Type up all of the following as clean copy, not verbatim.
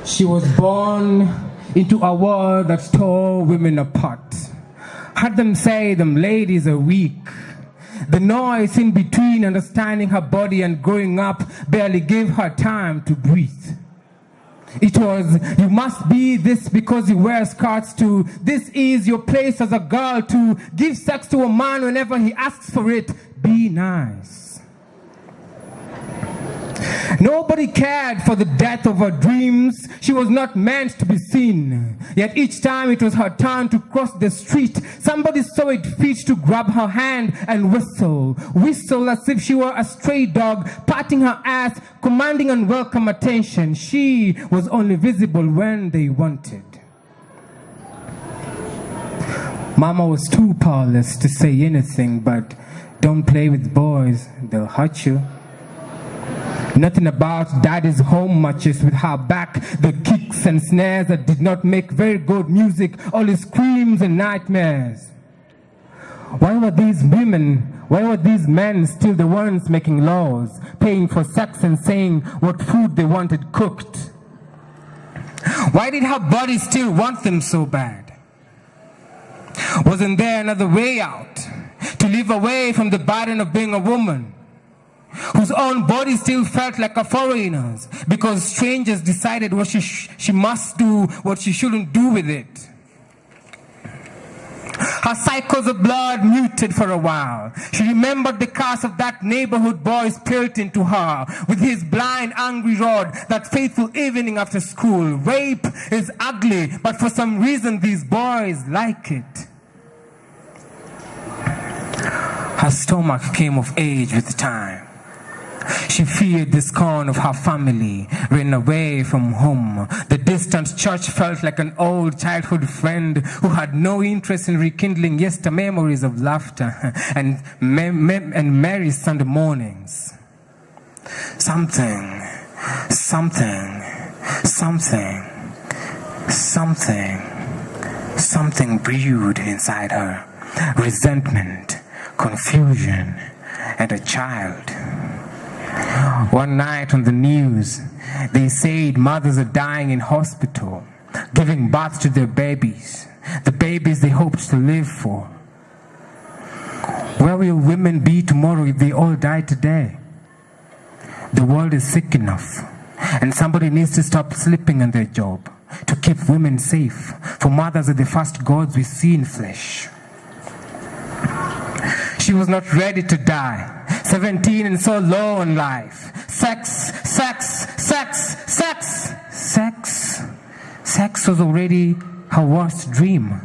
She was born into a world that tore women apart. Had them say them ladies are weak. The noise in between understanding her body and growing up barely gave her time to breathe. It was, you must be this because you wear skirts, to this is your place as a girl, to give sex to a man whenever he asks for it. Be nice. Nobody cared for the death of her dreams. She was not meant to be seen. Yet each time it was her turn to cross the street, somebody saw it fit to grab her hand and whistle. Whistle as if she were a stray dog, patting her ass, commanding unwelcome attention. She was only visible when they wanted. Mama was too powerless to say anything, but don't play with boys, they'll hurt you. Nothing about daddy's home matches with her back, the kicks and snares that did not make very good music, all his screams and nightmares. Why were these men still the ones making laws, paying for sex and saying what food they wanted cooked? Why did her body still want them so bad? Wasn't there another way out? To live away from the burden of being a woman, whose own body still felt like a foreigner's because strangers decided what she must do, what she shouldn't do with it. Her cycles of blood muted for a while. She remembered the curse of that neighborhood boy spilled into her with his blind, angry rod that fateful evening after school. Rape is ugly, but for some reason these boys like it. Her stomach came of age with time. She feared the scorn of her family, ran away from home. The distant church felt like an old childhood friend who had no interest in rekindling yester memories of laughter and merry Sunday mornings. Something brewed inside her. Resentment, confusion, and a child. One night on the news, they said mothers are dying in hospital, giving birth to their babies, the babies they hoped to live for. Where will women be tomorrow if they all die today? The world is sick enough, and somebody needs to stop sleeping on their job to keep women safe, for mothers are the first gods we see in flesh. She was not ready to die. 17 and so low in life. Sex was already her worst dream.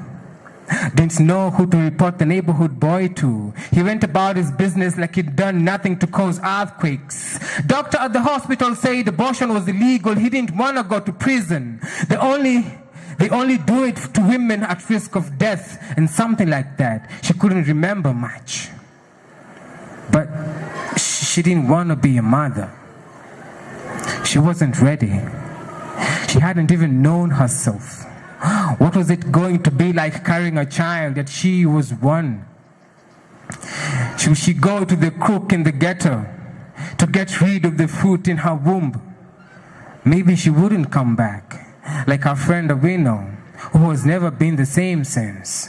Didn't know who to report the neighborhood boy to. He went about his business like he'd done nothing to cause earthquakes. Doctor at the hospital said abortion was illegal. He didn't want to go to prison. They only do it to women at risk of death and something like that. She couldn't remember much. But she didn't want to be a mother. She wasn't ready. She hadn't even known herself. What was it going to be like carrying a child that she was one? Should she go to the cook in the ghetto to get rid of the fruit in her womb? Maybe she wouldn't come back, like our friend Awino, who has never been the same since.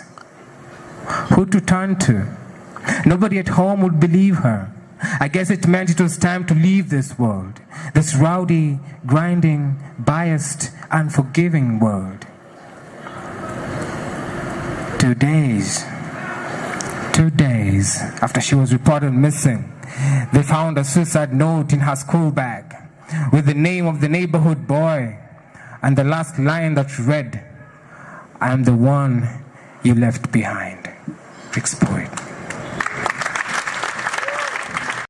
Who to turn to? Nobody at home would believe her. I guess it meant it was time to leave this world, this rowdy, grinding, biased, unforgiving world. 2 days after she was reported missing, they found a suicide note in her school bag with the name of the neighborhood boy and the last line that read, "I am the one you left behind." Rick's poet.